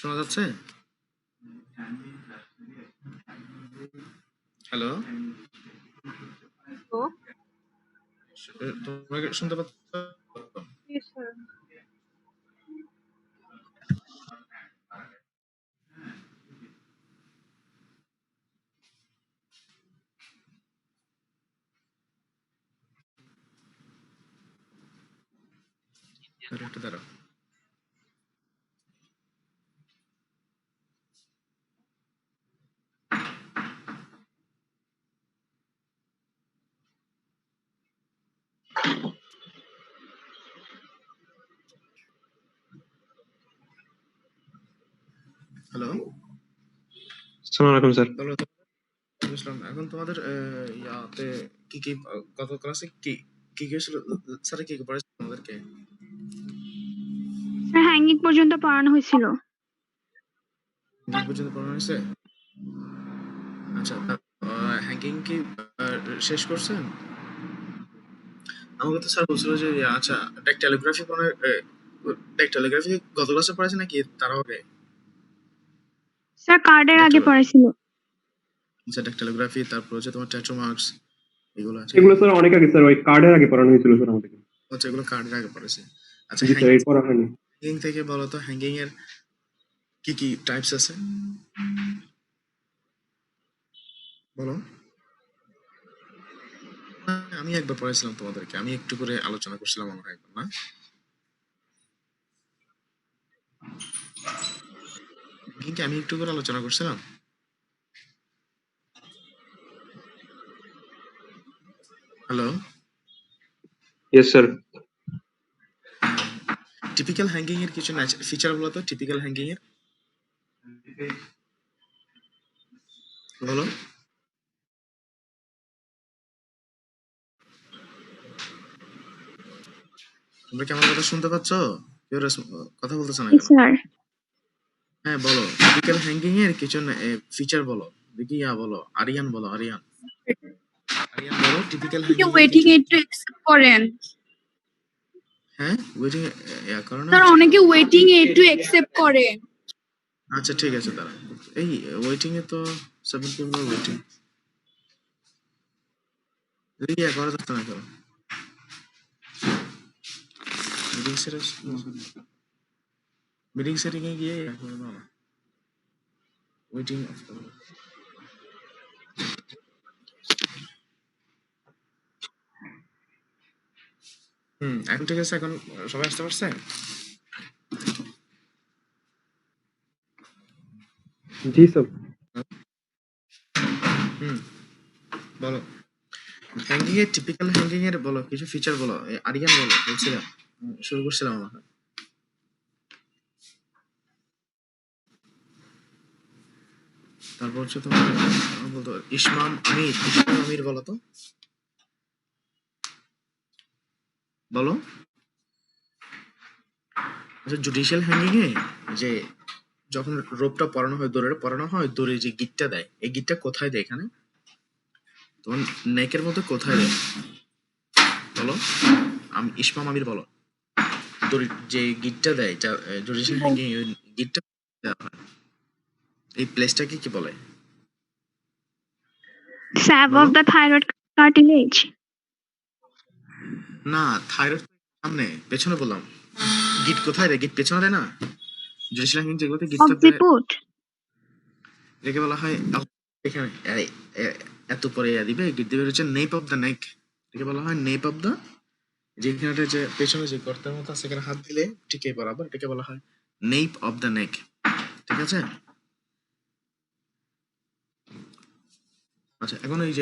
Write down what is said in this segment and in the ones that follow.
শোনা যাচ্ছে? হ্যালো? তো তোমরা কি শুনতে পাচ্ছ? Yes, sir. একটু দাঁড়াও। হ্যালো? আসসালামু আলাইকুম স্যার। বলো তো, বুঝলাম। এখন তোমাদের ইয়াতে কি গত ক্লাসে কি ছিল? স্যার কি পড়াইছে তোমাদেরকে? স্যার হ্যাঙ্গিং পর্যন্ত পড়ানো হয়েছিল। কি পর্যন্ত পড়ানো হয়েছে? আচ্ছা, হ্যাঙ্গিং কি শেষ করছেন? আমাকে তো স্যার বলছিল যে আচ্ছা টেলিগ্রাফি গত ক্লাসে পড়াইছে নাকি তার আগে? স্যার কার্ডের আগে পড়াইছিল। আচ্ছা, টেলিগ্রাফি, তারপর হচ্ছে তোমার টেট্রোমার্কস, এগুলো আছে। এগুলো স্যার অনেক আগে স্যার, ওই কার্ডের আগে পড়ানো হয়েছিল স্যার আমাদেরকে। আচ্ছা, এগুলো কার্ডের আগে পড়েছে। আচ্ছা, জি স্যার, এরপর হয়নি। হ্যাঙ্গিং থেকে বলো তো, হ্যাঙ্গিং এর কি টাইপস আছে বলো। আমি একবার পড়াইছিলাম তোমাদেরকে, আমি একটু করে আলোচনা করছিলাম আমার একবার, না? হ্যাঙ্গিং আমি একটু করে আলোচনা করছিলাম। Hello? Yes sir. Typical hanging এর কিছু ফিচার বলো তো, টিপিক্যাল হ্যাঙ্গিং এর বলো। তোমরা কি আমার কথা শুনতে পাচ্ছ? কেউ কথা বলতেছ না কেন? স্যার হ্যাঁ বলো, টিপিক্যাল হ্যাঙ্গিং এর কিছু ফিচার বলো দেখি। বলো, আরিয়ান বলো, আরিয়ান বলো টিপিক্যাল হ্যাঙ্গিং এর ওয়েটিং কিছু। একটু অ্যাকসেপ্ট করেন। হ্যাঁ, ওয়েটিং করো না। স্যার অনেকে ওয়েটিং একটু অ্যাকসেপ্ট করে। আচ্ছা ঠিক আছে, দাঁড়া। এই ওয়েটিং এ তো 7 পিএম ওয়েটিং করা যাচ্ছে না কেন? মিটিং সেটিং এ গিয়ে ওয়েটিং অফ করো। এখন ঠিক আছে? এখন সবাই আসতে পারছে? জি স্যার। বলো, হ্যাঙ্গিং এর টিপিক্যাল হ্যাঙ্গিং এর বলো কিছু ফিচার বলো। আরিয়ান বলো, বলছিলাম শুরু করছিলাম আমরা। তারপর হচ্ছে তোমার বলতো ইসমাম আমির বলো তো, বলো। আচ্ছা, জুডিশিয়াল হ্যাঙ্গিং এ যে যখন রোপটা পরানো হয় দড়ির যে গিটটা দেয়, এই গিটটা কোথায় দেয়? এখানে তোমার নেকের মধ্যে কোথায় দেয় বলো? ইসমাম আমির বলো। দড়ির যে গিটটা দেয়, জুডিশিয়াল হ্যাঙ্গিং ওই গিটটা দেওয়া হয়, এই প্লেসটাকে কি বলে? স্যাব অফ দ্য থাইরয়েড কার্টিলেজ। না, থাইরয়েড সামনে, পেছনে বললাম। গিট কোথায় দেয়? গিট পেছনে দেয় না? জুডিশিয়াল হ্যাঙ্গিং যেগুলোতে গিটটা দেয়, অক্সিপুট। এটাকে বলা হয় এখানে এত পরে দিবে গিট দিবে হচ্ছে নেপ অফ দ্য নেক। এটাকে বলা হয় নেপ অফ দ্য, যেখানে যে পেছনে যে গর্তের মতো আছে সেখানে হাত দিলে ঠিক এই বরাবর, এটাকে বলা হয় নেপ অফ দ্য নেক। ঠিক আছে? আচ্ছা, এখন এই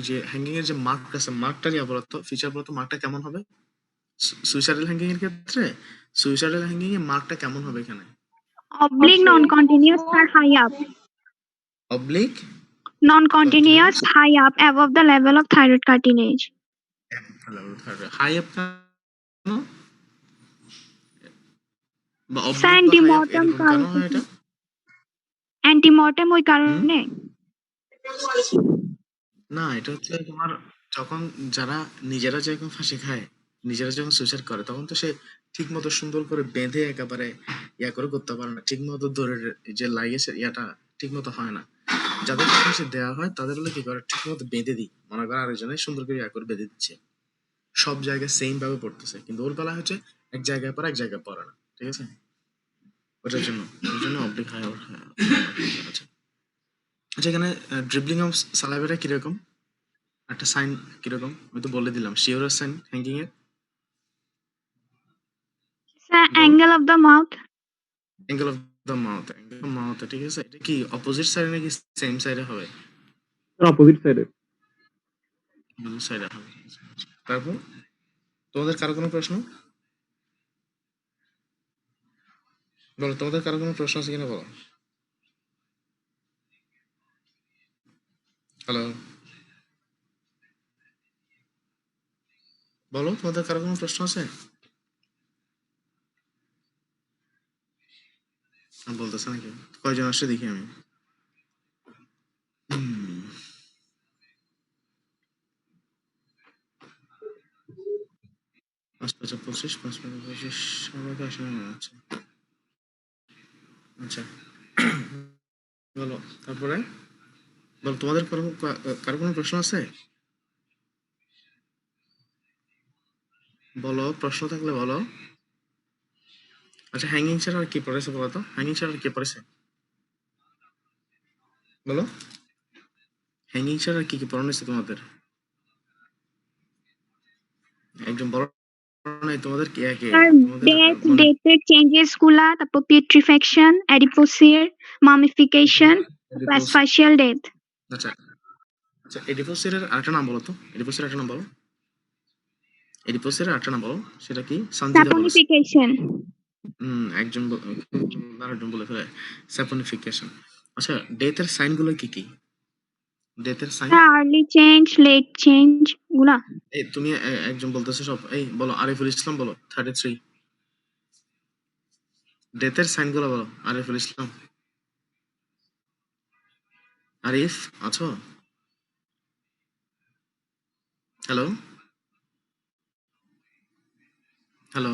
যে হ্যাঙ্গিং এর যে মার্ক আছে, মার্কটা নিয়ে বলতো, ফিচার বলতো, মার্কটা কেমন হবে সুইসাইডাল হ্যাঙ্গিং এর ক্ষেত্রে? সুইসাইডাল হ্যাঙ্গিং এর মার্কটা কেমন হবে এখানে? অবলিক নন কন্টিনিউয়াস আর high up. Oblique non continuous high up above the level of thyroid cartilage. High up বা অবলিক বা হাই আপ অ্যান্টিমর্টেম এরকম কেন হয় এটা? অ্যান্টিমর্টেম ওই কারণে। না, এটা হচ্ছে তোমার যখন যারা নিজেরা যখন ফাঁসি খায়, নিজেরা যখন সুইসাইড করে, তখন তো সে ঠিক মতো সুন্দর করে বেঁধে একেবারে ইয়া করে করতে পারে না, ঠিক মতো দৌড়ের যে লাগেছে ইয়াটা ঠিক মতো হয় না। যাদের কাছে দেওয়া হয় তাদের হলে কি করে ঠিক মতো বেঁধে দিই, মনে করে আরেকজনে সুন্দর করে ইয়া করে বেঁধে দিচ্ছে, সব জায়গায় সেম ভাবে পড়তেছে, কিন্তু ওর বেলা হচ্ছে এক জায়গায় পর এক জায়গায় পড়ে না, ঠিক আছে? ওটার জন্য অবলিক হাই আচ্ছা। আচ্ছা, এখানে ড্রিবলিং অফ সালাইভাটা কিরকম, একটা সাইন কিরকম আমি তো বলে দিলাম, শিওরের সাইন হ্যাঙ্গিং এর Sir, বলো। angle of the mouth. Angle of the mouth, angle of mouth, ঠিক আছে? এটা কি অপোজিট সাইডে নাকি সেম সাইডে হবে? স্যার অপোজিট সাইডে। অপোজিট সাইডে হবে। তারপর তোমাদের কারো কোনো প্রশ্ন? বলো, তোমাদের কারো কোনো প্রশ্ন আছে কিনা বলো। হ্যালো, বলো তোমাদের কারো কোনো প্রশ্ন আছে? বলতেছে নাকি? কয়জন আসছে দেখি আমি। হুম, 5 5 25, 5 5 25, সবাইকে আসলে মনে হচ্ছে। আচ্ছা, বলো তারপরে, বলো তোমাদের কারো কোনো প্রশ্ন আছে? বলো, প্রশ্ন থাকলে বলো। আচ্ছা, হ্যাঙ্গিং ছাড়া আর কি পড়েছে বলো তো, হ্যাঙ্গিং ছাড়া আর কি পড়েছে বলো, হ্যাঙ্গিং ছাড়া আর কি কি পড়ানো হয়েছে তোমাদের? একজন বলো নাই তোমাদের কে কে Sir, তোমাদের death, মনে dated changes গুলা, তারপর putrefaction, adipocere, mummification, adipose. facial death. আচ্ছা আচ্ছা, এডিপোসের আরেকটা নাম বলো তো, এডিপোসের একটা নাম বলো, এডিপোসের আরেকটা নাম বলো, সেটা কি? সঞ্জিদা বলো। Saponification. একজন আরেকজন বলে ফেলে, স্যাপনিফিকেশন। আচ্ছা, ডেথের সাইন গুলো কি কি? ডেথের sign Sir, early change, late change গুলা। এই তুমি একজন বলতেছো সব, এই বলো আরিফুল ইসলাম বলো 33, ডেথের সাইন গুলো বলো আরিফুল ইসলাম। আরিফ আছো? হ্যালো, হ্যালো,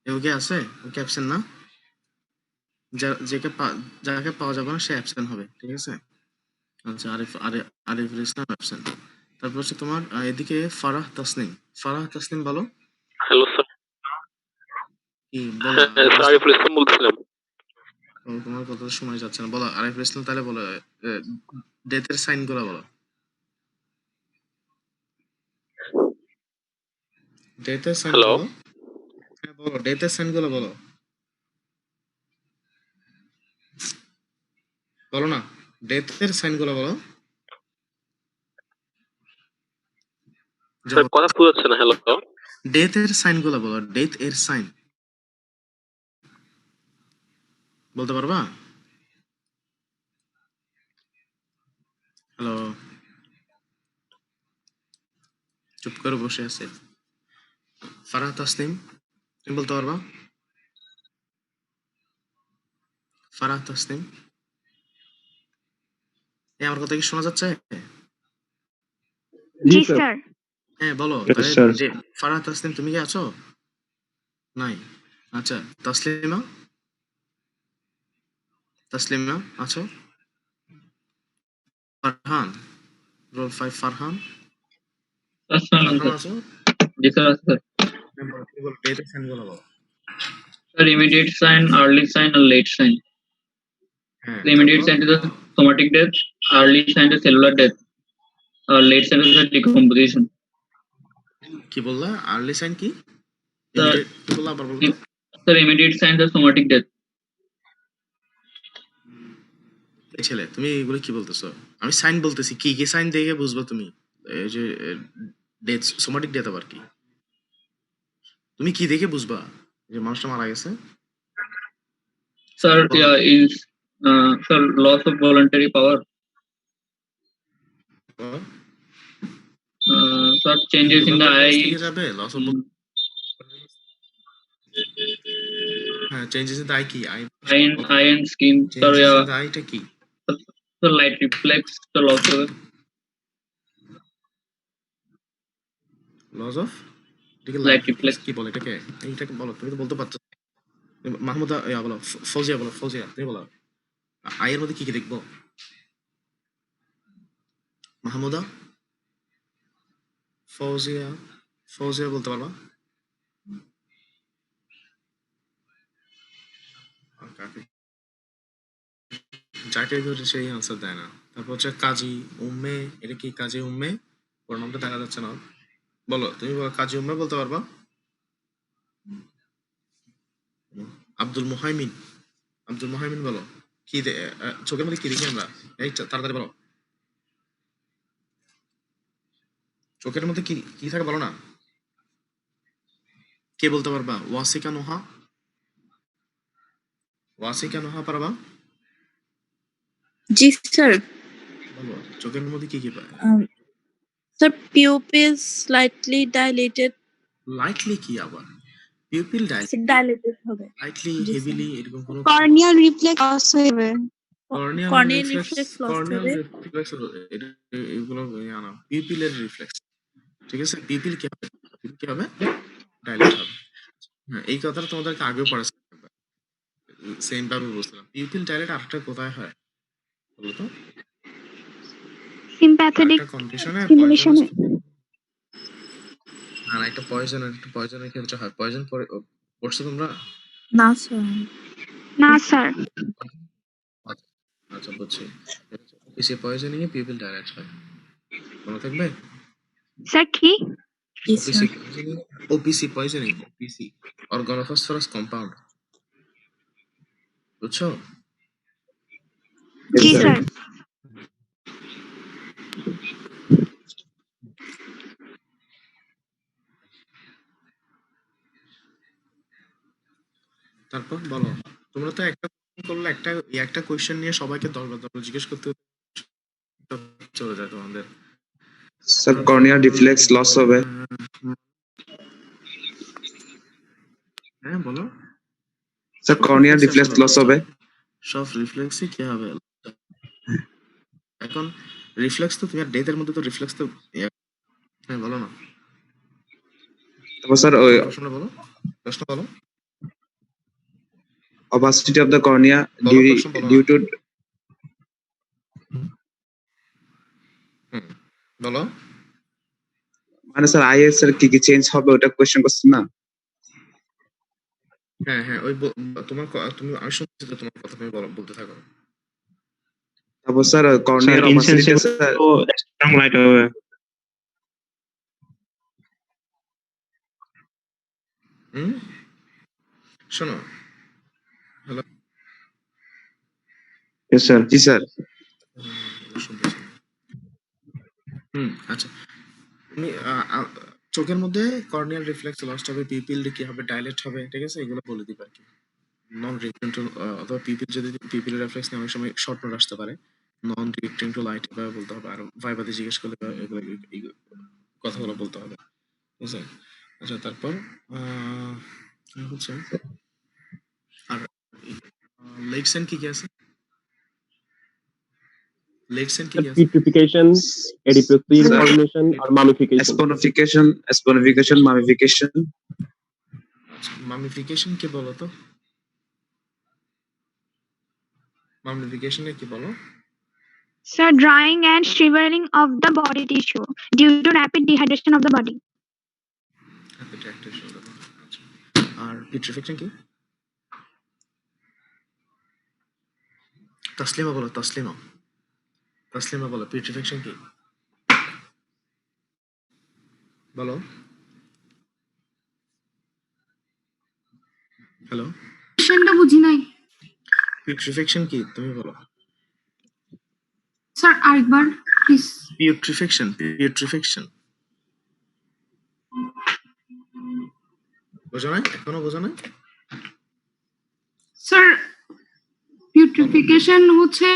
ওকে আছে? ওকে অ্যাবসেন্ট না? যাকে পাওয়া যাবে না সে অ্যাবসেন্ট হবে, ঠিক আছে? আচ্ছা, আরিফুল ইসলাম অ্যাবসেন্ট। তারপর হচ্ছে তোমার এদিকে ফারাহ তাসনিম, ফারাহ তাসনিম বলো। Hello sir. কি বলো? হ্যাঁ আরিফুল স্যার, ইসলাম, আরিফুল ইসলাম বলছিলাম। তোমার কথা সময় যাচ্ছে না, বলো আরিফুল ইসলাম, তাহলে বলো ডেথের সাইন গুলো বলো, ডেথের সাইন হ্যালো। বলো। হ্যাঁ বলো, ডেথের সাইন গুলো বলো, বলো না, ডেথের সাইন গুলো বলো। স্যার কথা বুঝা যাচ্ছে না। হ্যালো। ডেথের সাইন গুলো বলো, ডেথ এর সাইন বলতে পারবা? হ্যালো, চুপ করে বসে আছে। ফারাহ তাসনিম, তুমি বলতে পারবা? ফারাহ তাসনিম, আমার কথা কি শোনা যাচ্ছে? জি জি স্যার। স্যার। হ্যাঁ বলো Yes, তাহলে, sir. যে ফারাহ তাসনিম তুমি কি আছো? নাই। আচ্ছা, তাসলিমা, তাসলিমা আছো? ফারহান, রোল 5 ফারহান, ফারহান আছো? जी सर सर হ্যাঁ বলো, তুমি বলো ডেথের সাইন গুলো বলো। Sir immediate sign, early sign and late sign. হ্যাঁ The immediate তারপর sign is the somatic death, early sign is cellular death, late sign is the decomposition. কি বললা? আর্লি সাইন কি? The ইমিডিয়েট কি বললা, আবার বলো তো। sir immediate sign is somatic death. এই ছেলে, তুমি এগুলো কি বলতেছো? আমি সাইন বলতেছি, কি কি সাইন দেখে বুঝবা তুমি? এই যে ডেথ, সোমাটিক ডেথ আবার কি? তুমি কি দেখে বুঝবা যে মানুষটা মারা গেছে? Sir বলো না। is sir loss of voluntary power. বলো। Sir changes in the voluntary loss eye. থেকে যাবে, লস অফ, হ্যাঁ, changes in the eye eye? আই, Eye and skin. Sir changes in the আইটা কি? the light reflex, the loss of loss of, এটাকে light light reflex. Reflex কি বলে এটাকে? এইটাকে বলো, তুমি তো বলতে পারছো। মাহমুদা বলো, ফৌজিয়া বলো, ফৌজিয়া তুমি বলো, আয়ের মধ্যে কি কি দেখবো? মাহমুদা, ফৌজিয়া, ফৌজিয়া বলতে পারবা? যাকে ধরে সেই আনসার দেয় না। তারপর হচ্ছে কাজী উম্মে, এটা কি কাজী উম্মে? ওর নামটা দেখা যাচ্ছে না। বলো, তুমি বলো, কাজী উম্মে বলতে পারবা? আব্দুল মুহাইমিন, আব্দুল মুহাইমিন বলো, কি চোখের মধ্যে কি দেখি আমরা? এই তাড়াতাড়ি বলো, চোখের মধ্যে কি কি থাকে বলো না। কে বলতে পারবা? ওয়াসিকা নোহা, ওয়াসিকা নোহা পারবা? জি স্যার। বলো, চোখের মধ্যে কি কি পায়? Sir, pupils slightly dilated. Lightly কি আবার? পিউপিল Dilated হবে। লাইটলি, জি, হেভিলি এরকম কোনো Corneal reflex loss হবে। Corneal reflex loss কর্নিয়াল হবে। রিফ্লেক্স এগুলো আনা পিউপিলের রিফ্লেক্স। ঠিক আছে, পিউপিল কি হবে? পিউপিল কি হবে? ডাইলেট হবে। হ্যাঁ, এই কথাটা তোমাদেরকে আগেও পড়াচ্ছি, সেম ভাবে বুঝলাম। পিউপিল ডাইলেট আরেকটা কোথায় হয় বলো তো? Sympathetic আরেকটা কন্ডিশনে stimulation এ। না, একটা পয়জনের ক্ষেত্রে হয়। পয়জন পড়ছো তোমরা? না স্যার। না স্যার। আচ্ছা, আচ্ছা বুঝছি। ওপিসি পয়জনিং এ পিউপিল ডাইলেট হয়, মনে থাকবে? স্যার কি? জি OPC sir. Poisoning, OPC poisoning, OPC organophosphorus compound, বুঝছো? জি স্যার। তারপর বলো, তোমরা তো একটা করলে একটা কোয়েশ্চেন নিয়ে সবাইকে দরবার জিজ্ঞেস করতে চলে যায় তোমাদের। স্যার কর্নিয়াল রিফ্লেক্স লস হবে। হ্যাঁ বলো, স্যার কর্নিয়াল রিফ্লেক্স লস হবে। সব রিফ্লেক্সই কি হবে? এখন রিফ্লেক্স তো তুমি আর ডেথের মধ্যে তো রিফ্লেক্স তো হ্যাঁ বলো না। তারপর স্যার ওই প্রশ্নটা বলো, প্রশ্ন বলো, opacity of the cornea বলো প্রশ্ন বলো due to বলো। মানে স্যার আইএস এর কি কি চেঞ্জ হবে ওটা কোশ্চেন করছেন না? হ্যাঁ হ্যাঁ, ওই তোমার তুমি আমি শুনছি তো তোমার কথা, তুমি বলতে থাকো। তারপর স্যার কর্নিয়ার opacity স্যার স্ট্রং লাইট হবে। শোনো, হ্যালো, यस স্যার। জি স্যার। শুনতেছি। আচ্ছা, তুমি চোখের মধ্যে কর্নিয়াল রিফ্লেক্স লস্ট হবে, পিপিল কি হবে? ডাইলেট হবে, ঠিক আছে, এগুলো বলে দিবে আর কি। নন রিয়েক্টিং টু অথবা পিপিল, যদি পিপিল রিফ্লেক্স অনেক সময় শর্ট নোট আসতে পারে, নন রিয়েক্টিং টু লাইট এভাবে বলতে হবে। আর ভাইবাতে জিজ্ঞেস করলে এগুলো এই কথাগুলো বলতে হবে, ঠিক আছে? আচ্ছা, তারপর হচ্ছে আর লেগ সেন কি কি আছে? লেগ সেন কি কি আছে? Putrefaction, adipose formation আর mummification। স্পনিফিকেশন, মামিফিকেশন। আচ্ছা, মামিফিকেশন কি বলো তো? মামিফিকেশনে কি বলো? Sir, drying and shriveling of the body tissue due to rapid dehydration of the body. আচ্ছা, আর পিউট্রিফিকেশন কি? তসলিমা বলো, তসলিমা বলো, পিউট্রিফিকেশন কি বলো? হ্যালো, কোশ্চেনটা বুঝি নাই পিউট্রিফিকেশন কি তুমি বলো? স্যার, আরেকবার প্লিজ। পিউট্রিফিকেশন বোঝো না? এখনো বোঝো না? স্যার, putrefaction হচ্ছে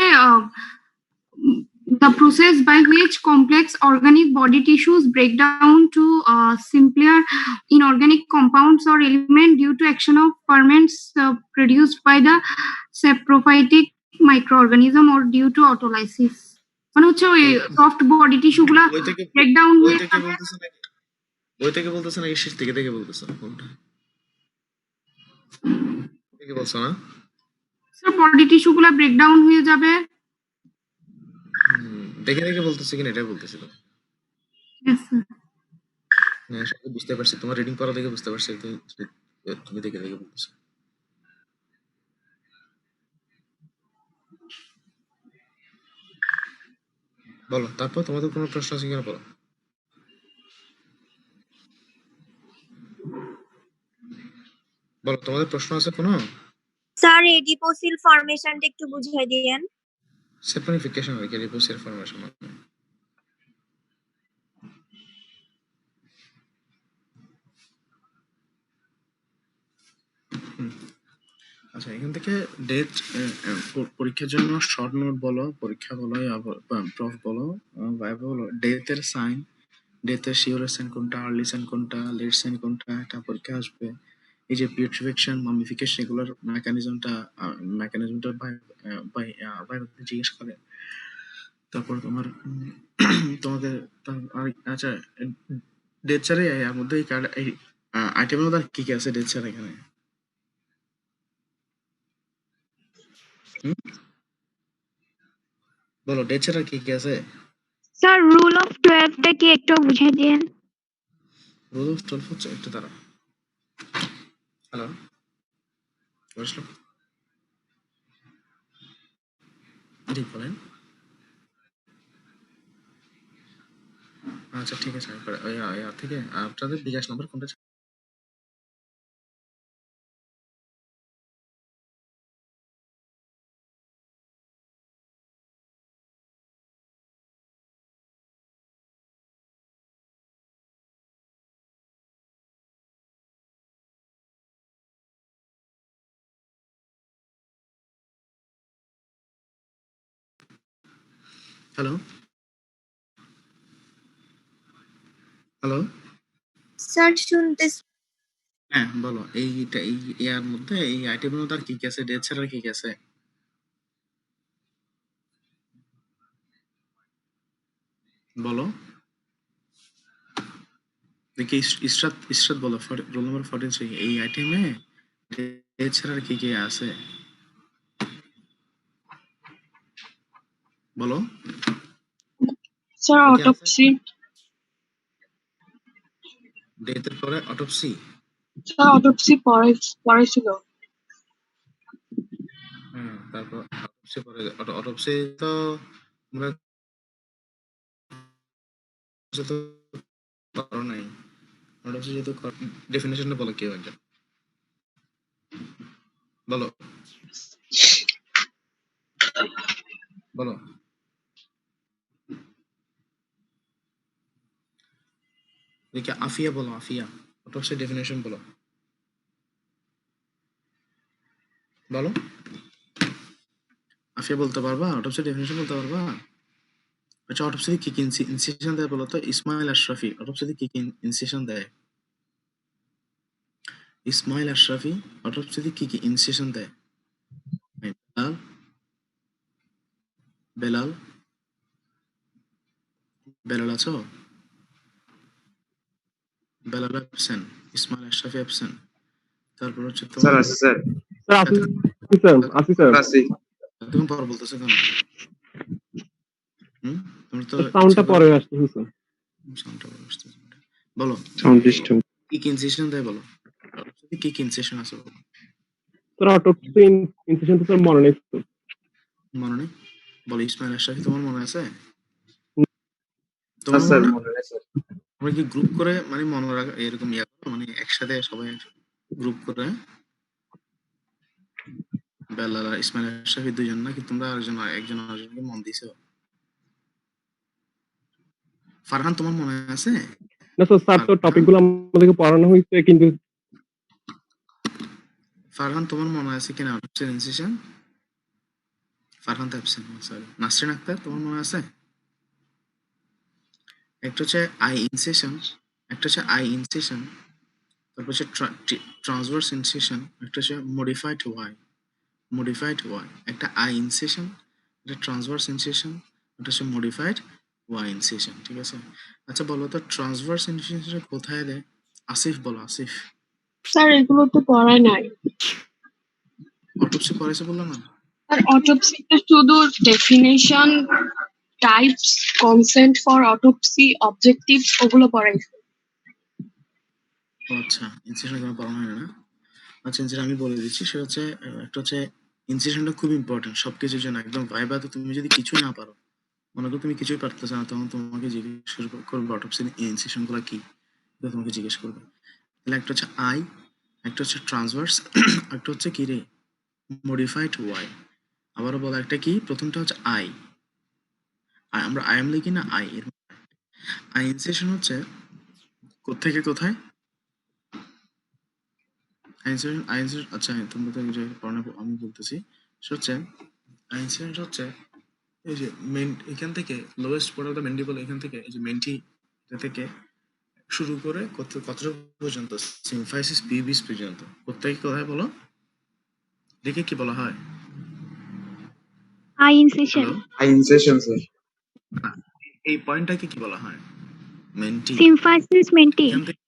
the process by which complex organic body tissues break down to simpler inorganic compounds or elements due to action of ferments produced by the saprophytic microorganism or due to autolysis. মানে হচ্ছে ওই soft body tissue গুলা বই থেকে break down বই হয়ে থেকে বলতেছে নাকি? বই থেকে বলতেছে নাকি শীত থেকে বলতেছে? কোনটা? কি বলছো না? স্যার বডি টিস্যু গুলা ব্রেকডাউন হয়ে যাবে। দেখে দেখে বলতেছি কিনা এটাই বলতেছি তো। Yes, sir. হ্যাঁ, সবই বুঝতে পারছি, তোমার রিডিং করা দেখে বুঝতে পারছি তুমি দেখে দেখে বলতেছো। বলো, তারপর তোমাদের কোনো প্রশ্ন আছে কিনা বলো। বলো, তোমাদের প্রশ্ন আছে কোনো? স্যার এডিপোসিল ফরমেশনটা একটু বুঝিয়ে দিয়েন। সেপনিফিকেশন আর কি, রিপোসের ফরমেশন মানে। আচ্ছা, এখান থেকে ডেট পরীক্ষার জন্য শর্ট নোট বলো, পরীক্ষা বলো, প্রফ বলো, ভাইভা বলো, ডেটের সাইন, ডেটের শিওর সাইন কোনটা, আর্লি সাইন কোনটা, লেট সাইন কোনটা, এটা পরীক্ষা আসবে। এই যে পিউট্রিফিকেশন, মামিফিকেশন, এগুলোর মেকানিজমটা ভাইভা জিজ্ঞেস করে। তারপর তোমার তোমাদের আচ্ছা, ডেট ছাড়া এর মধ্যে এই আইটেমের মধ্যে আর কি কি আছে ডেট ছাড়া এখানে? বলো, ডেট ছাড়া কি কি আছে? স্যার রুল অফ 12টা কি একটু বুঝিয়ে দিয়েন। রুল অফ 12 হচ্ছে, একটু দাঁড়া। হ্যালো, বসলো, জি বলেন। আচ্ছা ঠিক আছে, থেকে আপনাদের বিকাশ নাম্বার কোনটা? হ্যালো, হ্যালো, স্যার শুনতেছি। হ্যাঁ বলো, এইটা এই ইয়ার মধ্যে এই আইটেমের মধ্যে আর কি কি আছে, ডেট ছাড়া আর কি কি আছে বলো দেখি। ইসরাত বলো, রোল নাম্বার 43, এই আইটেমে ডেট ছাড়া আর কি কি আছে বলো। স্যার কি কি আছে? অটোপসি। ডেটের পরে অটোপসি। স্যার অটোপসি পরে ছিল। হ্যাঁ, তারপর অটোপসি পরে, অটোপসি তো আমরা তো করো নাই। অটোপসি যেহেতু ডেফিনেশনটা বলো, কেউ একজন বলো, বলো দেখি। আফিয়া বলো, আফিয়া অটোপসি ডেফিনেশন বলো, বলো। আফিয়া বলতে পারবা? অটোপসি ডেফিনেশন বলতে পারবা? আচ্ছা, অটোপসি কি কি ইনসিশন দেয় বলো তো? ইসমাইল আশরাফি অটোপসি কি কি ইনসিশন দেয়? ইসমাইল আশরাফি অটোপসি কি কি ইনসিশন দেয়? বেলাল, বেলাল, বেলাল আছো? Belal absent, Ismail Ashrafi absent. তারপর হচ্ছে স্যার তোমার আছে স্যার। স্যার আসি স্যার। আছি। তুমি পর বলতেছো কেন? তুমি তো সাউন্ডটা ইচ্ছা করে পরে আসতেছে স্যার। সাউন্ডটা বড় আসতেছে। বলো, সাউন্ড ডিস্টার্ব। কি কি ইনসিশন দেয় বলো? অটোপসি কি কি ইনসিশন আছে বলো? স্যার অটোপসি ইনসিশন তো স্যার মনে নেই স্যার। মনে নেই? বলো, ইসমাইল আশরাফি তোমার মনে আছে? হ্যাঁ তোমার স্যার মনে নেই? মনে নেই স্যার। আমরা কি গ্রুপ করে মানে মনে রাখা এরকম ইয়া করো, মানে একসাথে সবাই গ্রুপ করে বেলাল আর ইসমাইল আশরাফি দুইজন, নাকি তোমরা একজন আরেকজনকে মন দিছো? ফারহান তোমার মনে আছে? না স্যার তো ফারহান, টপিকগুলো আমাদেরকে পড়ানো হয়েছে কিন্তু ফারহান তোমার মনে আছে কিনা অটোপসির ইনসিশন? ফারহান তো অ্যাবসেন্ট, সরি। নাসরিন আক্তার তোমার মনে আছে? একটা হচ্ছে আই ইনসিশন, একটা হচ্ছে আই ইনসিশন, তারপর হচ্ছে ট্রান্সভার্স ইনসিশন, একটা হচ্ছে মডিফাইড ওয়াই, একটা আই ইনসিশন, একটা ট্রান্সভার্স ইনসিশন, একটা হচ্ছে মডিফাইড ওয়াই ইনসিশন। ঠিক আছে? আচ্ছা বলো তো, ট্রান্সভার্স ইনসিশন কোথায় দেয়? আসিফ বলো, আসিফ। স্যার এগুলো তো পড়ায় নাই। অটোপসি পড়াইছে বললাম না? আর অটোপসিতে শুধু definition, types, consent for autopsy, objectives ওগুলো পড়াইছে। ও আচ্ছা, ইনসিশন কোনো পড়ানো হয় না? আচ্ছা ইনসিশন আমি বলে দিচ্ছি, সেটা হচ্ছে একটা হচ্ছে ইনসিশনটা খুব ইম্পর্টেন্ট সবকিছুর জন্য। একদম ভাইবাতে তুমি যদি কিছুই না পারো, মনে করো তুমি কিছুই পারতেছো না, তখন তোমাকে জিজ্ঞেস করবে অটোপসি ইনসিশন গুলো কি, এটা তোমাকে জিজ্ঞেস করবে। তাহলে একটা হচ্ছে আই, একটা হচ্ছে ট্রান্সভার্স, একটা হচ্ছে কি রে মডিফাইড ওয়াই। আবারও বলা, একটা কি, প্রথমটা হচ্ছে আই, আমরা আই এম লিখি না, আই এর আই ইনসিশন হচ্ছে কোত্থেকে কোথায়। আইনসিডেন্ট আচ্ছা তোমরা তো যে পড়ানো আমি বলতেছি, সেটা হচ্ছে আইনসিডেন্ট হচ্ছে এই যে মেন এখান থেকে লোয়েস্ট পড়া মেন্ডিবল, এখান থেকে এই যে মেন্টি থেকে শুরু করে কতটা পর্যন্ত সিমফাইসিস পিউবিস পর্যন্ত কোথায় কোথায় বলো দেখে কি বলা হয়? Eye incision. Hello, I incision sir. এই পয়েন্টটাকে কি বলা হয়? মেন্টি। Symphysis menti. এখান থেকে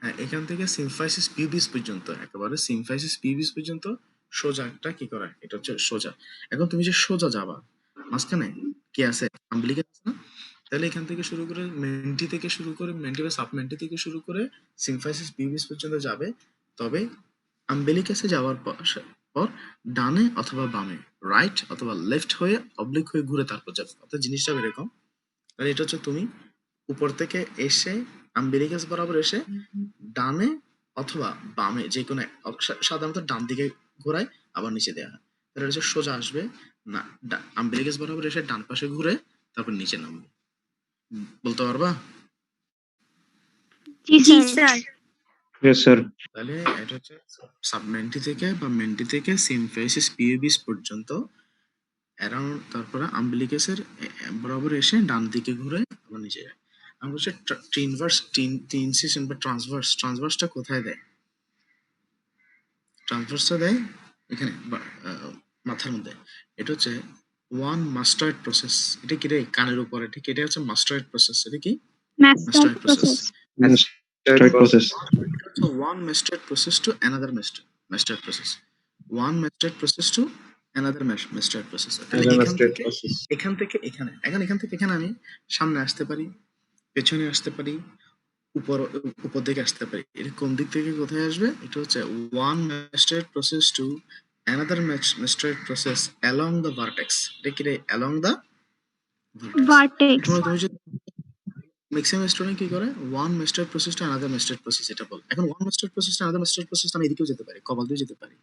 হ্যাঁ, এখান থেকে সিমফাইসিস পিউবিস পর্যন্ত, একেবারে সিমফাইসিস পিউবিস পর্যন্ত সোজাটা কি করা, এটা হচ্ছে সোজা। এখন তুমি যে সোজা যাবা, মাঝখানে কি আছে, আম্বিলিকাস আছে না? তাহলে এখান থেকে শুরু করে মেন্টি থেকে শুরু করে মেন্টি বা সাবমেন্টি থেকে শুরু করে সিমফাইসিস পিউবিস পর্যন্ত যাবে। তবে আম্বিলিকাসে যাওয়ার পর ডানে অথবা বামে, রাইট অথবা লেফট হয়ে অবলিক হয়ে ঘুরে তারপর যাবে। অর্থাৎ জিনিসটা এরকম। তাহলে এটা হচ্ছে তুমি উপর থেকে এসে আম্বিলিকাস বরাবর এসে ডানে অথবা বামে যে কোনো সাধারণত ডান দিকে ঘোরায়, আবার নিচে দেওয়া হয়। তাহলে এটা হচ্ছে সোজা আসবে না, আম্বিলিকাস বরাবর এসে ডান পাশে ঘুরে তারপর নিচে নামবে। বলতে পারবা? Ji জি sir. স্যার। Yes, sir. তাহলে এটা হচ্ছে সাবমেন্টি থেকে বা মেন্টি থেকে সিমফেসিস পিউবিস পর্যন্ত অ্যারাউন্ড, তারপরে আম্বিলিকাসের বরাবর এসে ডান দিকে ঘুরে আবার নিচে যায়। আমরা হচ্ছে ট্রান্সভার্স বা ট্রান্সভার্সটা কোথায় দেয়? ট্রান্সভার্সটা দেয় এখানে মাথার মধ্যে। এটা হচ্ছে ওয়ান মাস্টার্ড প্রসেস। এটা কি রে, কানের উপরে, ঠিক এটা হচ্ছে মাস্টার্ড প্রসেস। এটা কি Master mustard process? process. Right process. So one mastered process to another mastered process. One mastered process to another mastered process. তাহলে এখান থেকে এখানে, এখান থেকে এখানে আমি সামনে আসতে পারি, পেছনে আসতে পারি, উপর উপর দিকে আসতে পারি। এটা কোন দিক থেকে কোথায় আসবে? এটা হচ্ছে one mastered process to another mastered process along the vertex. এটা কি রে, along the vertex? Vertex. তুমি যে ম্যাক্সিমাম স্টুডেন্ট কি করে, one master process to another master process এটা বল। এখন one master process to another master process আমি এদিকেও যেতে পারি, কপাল দিয়ে যেতে পারি,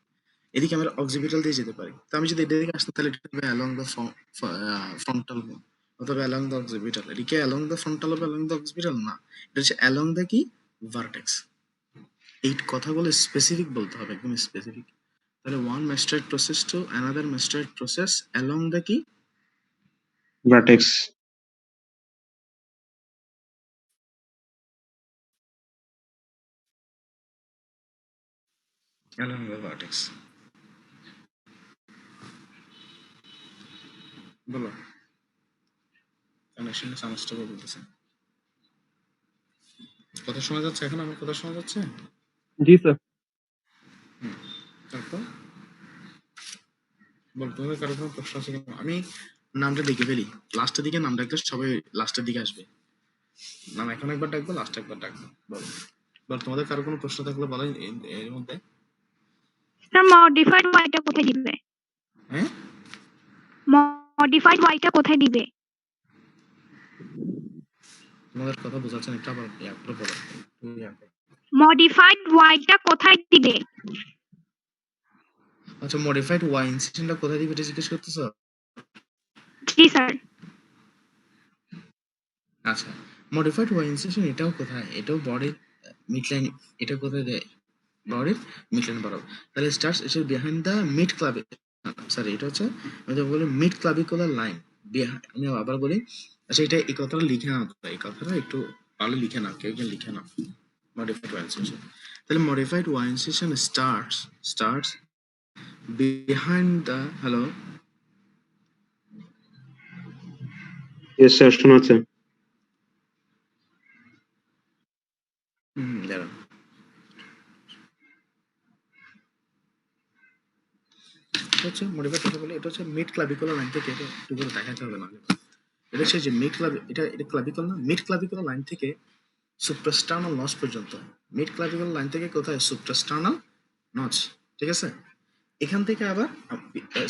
এদিকে আমরা অক্সিপিটাল দিয়ে যেতে পারি। তো আমি যদি এদিকে আসতে, তাহলে এটা হবে অ্যালং দ্য ফ্রন্টাল অথবা অ্যালং দ্য অক্সিপিটাল। এদিকে অ্যালং দ্য ফ্রন্টাল হবে অ্যালং দ্য অক্সিপিটাল না, এটা হচ্ছে অ্যালং দ্য কি ভার্টেক্স। এই কথাগুলো স্পেসিফিক বলতে হবে, একদম স্পেসিফিক। তাহলে one mustard process to another mustard process along the কি Vertex. Along the vertex. বলো কানেকশন সামস্ত বলতেছে। কথা শোনা যাচ্ছে? এখন আমার কথা শোনা যাচ্ছে? Ji sir. তারপর বল, তোমাদের কারো কোনো প্রশ্ন আছে কিনা? আমি নামটা লিখে ফেলি, লাস্টের দিকে নাম ডাকলে সবাই লাস্টের দিকে আসবে। নাম এখন একবার ডাকবো, লাস্ট একবার ডাকবো। বল বল, তোমাদের কারো কোনো প্রশ্ন থাকলে বলো এর মধ্যে। Sir modified y টা কোথায় দিবে? হ্যাঁ, Modified y টা কোথায় দিবে? তোমাদের কথা বোঝাচ্ছে না, একটু আবার একটু বলো। Modified y টা কোথায় দিবে? আচ্ছা, মডিফাইড ওয়াই ইনসিশনটা কোথায় দিবে এটা জিজ্ঞেস করতেছো? Ji sir. আচ্ছা, মডিফাইড ওয়াই ইনসিশন এটাও কোথায়? এটাও বডির মিডলাইন। এটা কোথায় দেয়? বডির মিডলাইন বরাবর। তাহলে স্টার্টস এসে বিহাইন্ড দ্য মিড ক্লাবে, সরি এটা হচ্ছে আমি তো বলি মিড ক্লাবিকুলার লাইন। আমি আবার বলি, আচ্ছা এটা এই কথাটা লিখে নাও, এই কথাটা একটু পারলে লিখে নাও, কেউ কেউ লিখে নাও। মডিফাইড ওয়াই ইনসিশন, তাহলে modified Y incision starts behind the, hello Yes, sir. শোনা যাচ্ছে। দাঁড়ান, এটা হচ্ছে মডিফাইড কথা বলে, এটা হচ্ছে মিড ক্লাভিকুলার লাইন থেকে, এটা একটু করে দেখাতে হবে না, এটা হচ্ছে যে মিড ক্লাভ, এটা ক্লাভিকুলার না, মিড ক্লাভিকুলার লাইন থেকে সুপ্রাস্টার্নাল নচ পর্যন্ত, মিড ক্লাভিকুলার লাইন থেকে কোথায়, সুপ্রাস্টার্নাল নচ, ঠিক আছে, এখান থেকে আবার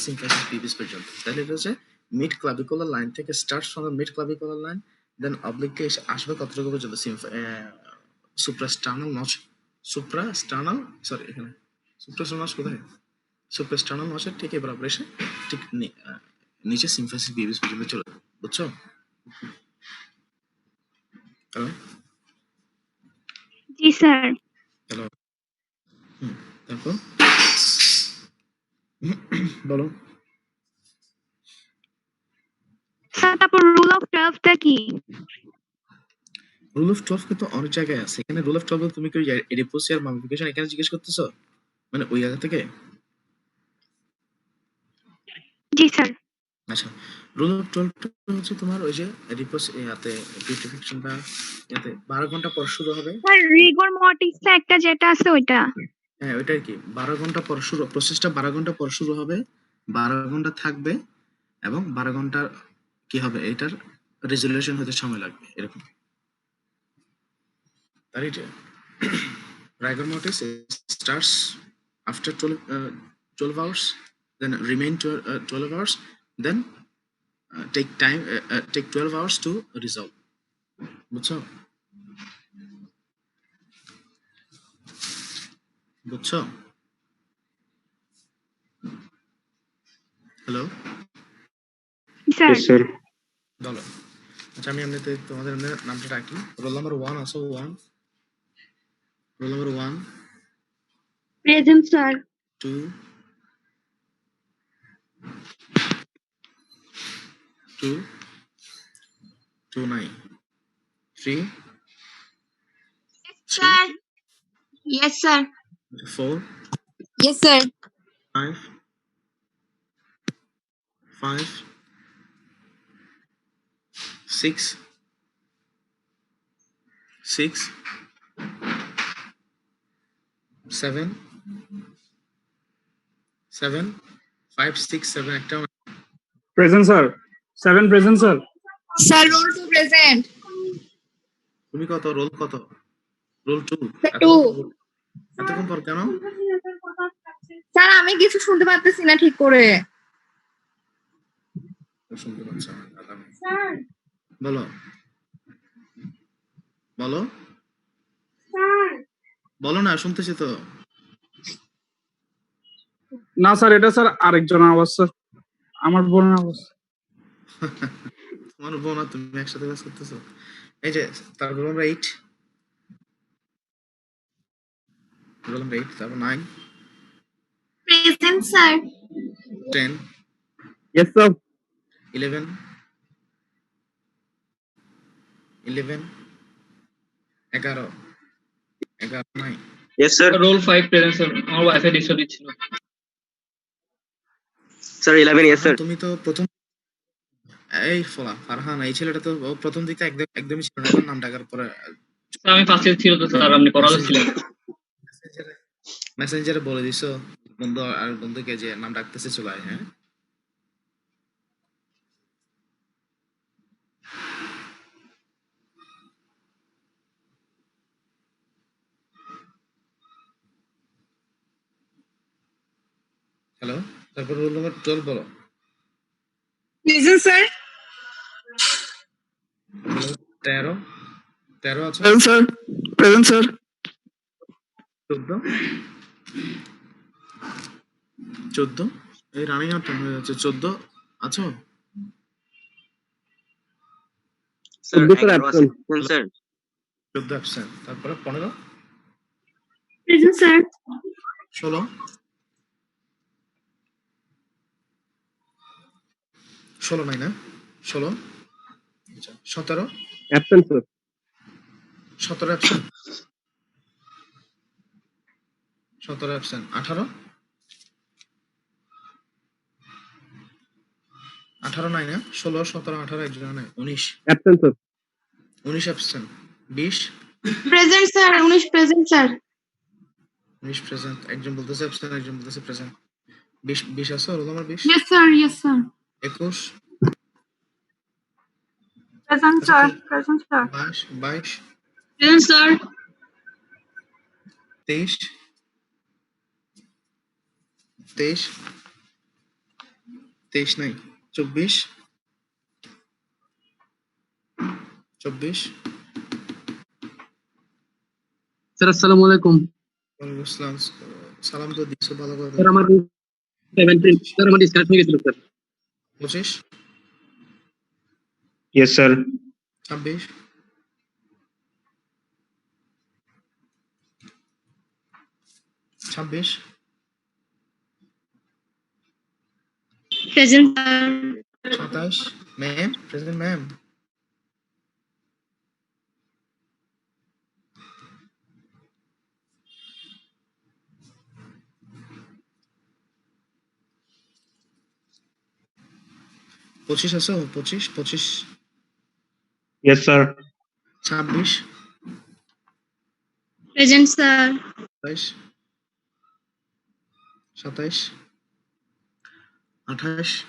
সিম্ফাইসিস পিভিস পর্যন্ত। তাহলে এটা হচ্ছে মিড ক্লাভিকুলার লাইন থেকে start from mid clavicular line, then obliquely আসবে কতটুকু পর্যন্ত, সুপ্রাস্টার্নাল নচ, সুপ্রাস্টার্নাল, সরি এখানে সুপ্রাস্টার্নাল নচ কোথায়, সুপ্রাস্টার্নাল নচের ঠিক বরাবর এসে ঠিক নিচে সিম্ফাইসিস পিভিস পর্যন্ত চলে যাবে, বুঝছো? হ্যালো জি স্যার। হ্যালো, তারপর বলো। স্যার তারপর রুল অফ 12 টা কি? রুল অফ 12 কিন্তু অনেক জায়গায় আছে, এখানে রুল অফ 12 তুমি কি এডিপোসিয়ার মামিফিকেশন এখানে জিজ্ঞেস করতেছো, মানে ওই জায়গা থেকে? জি স্যার। আচ্ছা, রুল অফ 12 হচ্ছে তোমার ওই যে এডিপোস ইয়াতে বিউটিফিকেশন বা ইয়াতে 12 ঘন্টা পর শুরু হবে। স্যার রিগর মর্টিস একটা যেটা আছে ওইটা। হ্যাঁ ওইটাই কি, 12 ঘন্টা পর শুরু, প্রসেসটা 12 ঘন্টা পর শুরু হবে, 12 ঘন্টা থাকবে, এবং 12 ঘন্টার কি হবে, এটার রেজুলেশন হতে সময় লাগবে, এরকম। তার এটা rigor mortis starts after 12 hours, then remain 12 hours, then take 12 hours to resolve, বুঝছো? বুঝছো? Hello, sir. Yes, sir. বলো। আচ্ছা আমি এমনিতে তোমাদের নামটা ডাকি, রোল নাম্বার 1 আসো, 1, রোল নাম্বার 1, প্রেজেন্ট স্যার। 2, 2, 2 নাই, 3, sir. Yes sir. 4, yes sir. 5, 5, 6, 6, 7, 7, 5, 6, 7 একটা, Present, sir. 7 present, sir. Sir roll two present. তুমি কত, রোল কত, রোল 2, টু। এতক্ষণ পর কেন? স্যার আমি কিছু শুনতে পারতেছি না ঠিক করে। শুনতে পাচ্ছ না, বলো বলো বলো না, শুনতেছি তো। না স্যার, এটা স্যার আরেকজন আওয়াজ স্যার, আমার বোনের আওয়াজ। তোমার বোন আর তুমি একসাথে কাজ করতেছো, এই যে তারপর রোল নাম্বার 8, রোল নাম্বার 8, তারপর 9, প্রেজেন্ট স্যার। 10, Yes, sir. 11, 11, 11, 11 নাই, Yes, sir. Roll 5 present sir, আমার ওয়াইফাই ডিস্টার্ব দিচ্ছিল। Sir, 11. Yes, sir. তুমি তো প্রথম, এই ফারহান, এই ছেলেটা তো ও প্রথম দিকে একদমই ছিল না, এখন নাম ডাকার পরে স্যার আমি ফার্স্ট ইয়ার ছিল তো স্যার, আপনি পড়ালো ছিলেন। মেসেঞ্জারে বলে দিছো বন্ধু আর বন্ধুকে যে নাম ডাকতেছে চলে আয়, হ্যাঁ? হ্যালো, তারপর রোল নাম্বার 12 বলো। Present sir. 13, 13 আছে, Present, sir. Present, sir. 14, 14, এই রানিং আউট টাইম হয়ে যাচ্ছে, 14 আছো? Sir, Sir, absent. Sir. 14 absent, তারপরে 15, Present, sir. 16, 16 নাই না, 16, আচ্ছা 17, Absent, sir. 17 অ্যাবসেন্ট, 17 অ্যাবসেন্ট, 18, 18 নাই না, 16, 17, 18 একজন নাই, 19, Absent, sir. 19 absent, 20, present sir. 19 present sir. 19 present, একজন বলতেছে অ্যাবসেন্ট, একজন বলতেছে প্রেজেন্ট, 20 আছে roll number 20 Yes, sir. Yes, sir. 21 Present, আচ্ছা sir. ঠিক Present, sir. 22 Present, sir. 23 23 23 নাই 24 24 স্যার আসসালামু আলাইকুম ওয়ালাইকুম আসসালাম সালাম তো দিছো ভালো করে স্যার আমার 17 স্যার আমার ডিসকানেক্ট হয়ে গেছিল sir 25 Yes, sir. 26 26 Present, sir. 27 ma'am present ma'am 25 আছো 25 25 Yes, sir. 26 Present, sir. 27 27 28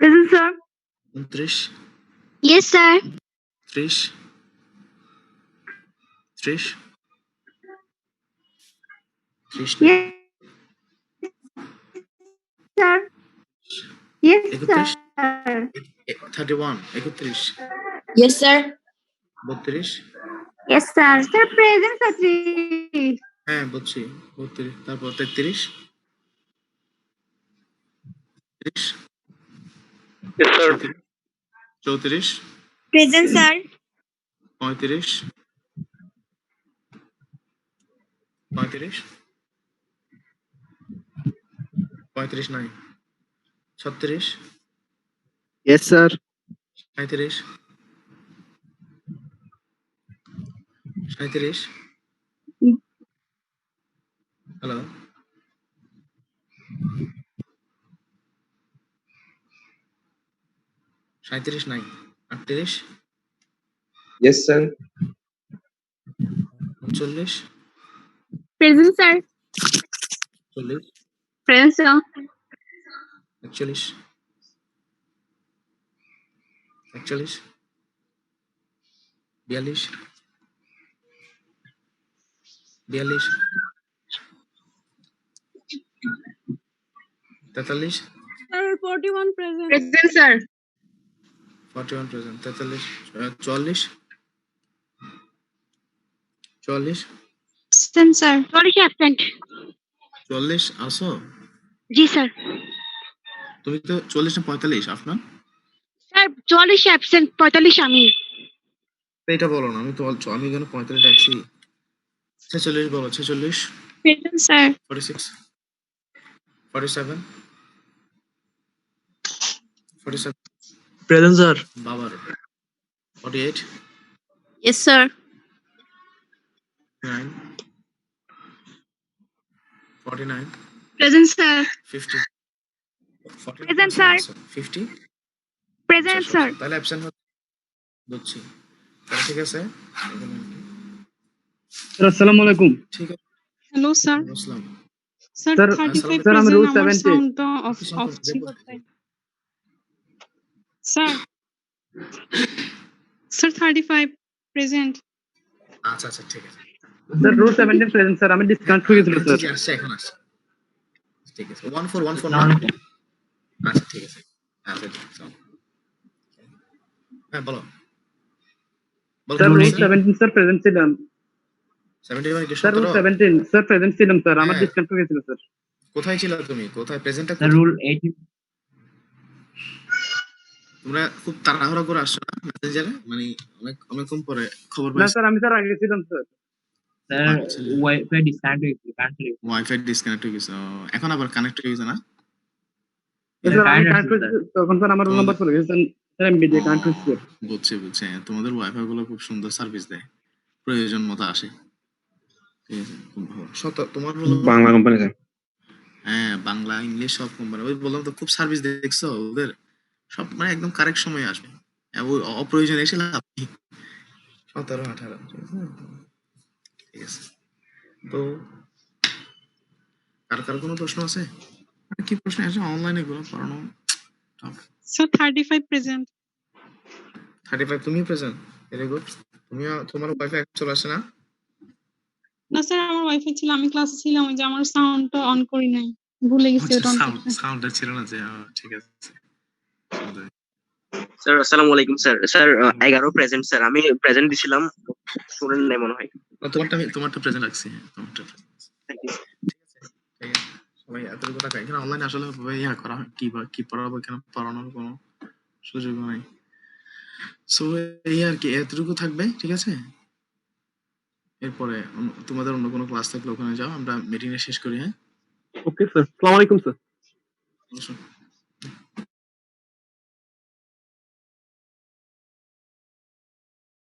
Present, sir. 29 Yes, sir. 30 30 30 Yes, sir. Yes, 31 sir. 31 31 Yes, sir. 32 Yes, sir. Sir, present, sir. Three. হ্যাঁ বুঝছি 32 তারপর 33 30 yes sir 34 present sir 35 35 নাই 36 Yes, sir. 37 37 hello 37 নাই 38 Yes, sir. 39 Present, sir. 40 Present, sir. 41 41 42 42 43 Sir, 41 present. Present, sir. 41 present 43 44 44 Present, sir. Sorry, absent. 44 আসো Ji, sir. তুমি তো 40 না 45 আপনার Sir, 44 absent. 45 আমি। তো এটা বলো না আমি তো আমি এখানে 45 ডাকছি 46 বলো 46 Present, sir. 46 47 47 প্রেজেন্ট স্যার বাবার 48 Yes, sir. 9 49 Present, sir. 50 49 Present, sir. 50 Present, sir. তাহলে অ্যাবসেন্ট বুঝছি তাহলে ঠিক আছে স্যার আসসালামু আলাইকুম ঠিক আছে Hello, sir. আসসালাম Sir, Sir, 35 sir, I'm present. rule আমার 70. sound টা off কিছু off দেখবো। Sir. Sir, 35 present. আচ্ছা আচ্ছা ঠিক আছে স্যার রুল 17 প্রেজেন্ট স্যার আমি ডিসকানেক্ট হয়ে গেছিল স্যার জি, আসছে এখন আসছে ঠিক আছে 1414 না আচ্ছা ঠিক আছে আচ্ছা ঠিক আছে হ্যাঁ বলো বলো স্যার রুল কি বলছো? 17 স্যার প্রেজেন্ট ছিলাম 70 মানে কি স্যার রুল 17 17 স্যার প্রেজেন্ট ছিলাম স্যার আমার হ্যাঁ। ডিসকানেক্ট হয়ে গেছিল স্যার কোথায় ছিল তুমি কোথায় প্রেজেন্টটা স্যার রুল 18 তোমরা খুব তাড়াহুড়া করে আসছো না মেসেঞ্জারে মানে অনেকক্ষণ পরে খবর না পাইছো স্যার আমি স্যার আগে ছিলাম স্যার স্যার আচ্ছা। ওয়াইফাই ডিসকানেক্ট হয়ে গেছে কারেন্ট ওয়াইফাই ডিসকানেক্ট হয়ে গেছে ও, এখন আবার কানেক্ট হয়ে গেছে না স্যার আমি কারেন্ট কানেক্ট আছে, হয়েছি তখন স্যার আমার রোল নাম্বার চলে গেছে স্যার আমি ভিডিও কানেক্ট হয়েছি স্যার বুঝছি বুঝছি হ্যাঁ, তোমাদের ওয়াইফাই গুলো খুব সুন্দর সার্ভিস দেয় প্রয়োজন মতো আসে ঠিক আছে খুব ভালো তোমার হলো বাংলা কোম্পানি স্যার হ্যাঁ বাংলা ইংলিশ সব কোম্পানি ওই বললাম তো খুব সার্ভিস দেখছো ওদের সব মানে একদম কারেক্ট সময়ে আসবে ওই অপ্রয়োজনে এসে লাভ নেই। 17 18 ঠিক আছে তো কার কার কোনো প্রশ্ন আছে কি প্রশ্ন আসে অনলাইনে গুলো পড়ানো? Sir, 35 present. 35 তুমি প্রেজেন্ট, ভেরি গুড। তুমিও তোমার ওয়াইফাই চলে আসে না? না স্যার আমার ওয়াইফাই ছিল, আমি ক্লাসে ছিলাম, ওই যে আমার সাউন্ডটা অন করি নাই, ভুলে গেছি ওটা অন করতে। সাউন্ডটা ছিল না যে ঠিক আছে। স্যার আসসালামু আলাইকুম স্যার। স্যার 11 প্রেজেন্ট স্যার, আমি প্রেজেন্ট দিছিলাম, স্টুডেন্ট নেই মনে হয়। তোমারটা প্রেজেন্ট রাখছি, তোমারটা present। Thank you. ঠিক আছে, ঠিক আছে। সবাই এতটুকু টাকা এখানে অনলাইনে আসলে ইয়া করা হয় কি পড়াবো, এখানে পড়ানোর কোনো সুযোগ নাই। সো এই আর কি এতটুকু থাকবে, ঠিক আছে। এরপরে তোমাদের অন্য কোনো ক্লাস থাকলে ওখানে যাও, আমরা মিটিংটা শেষ করি। হ্যাঁ, ওকে স্যার, আসসালামু আলাইকুম স্যার। অবশ্যই।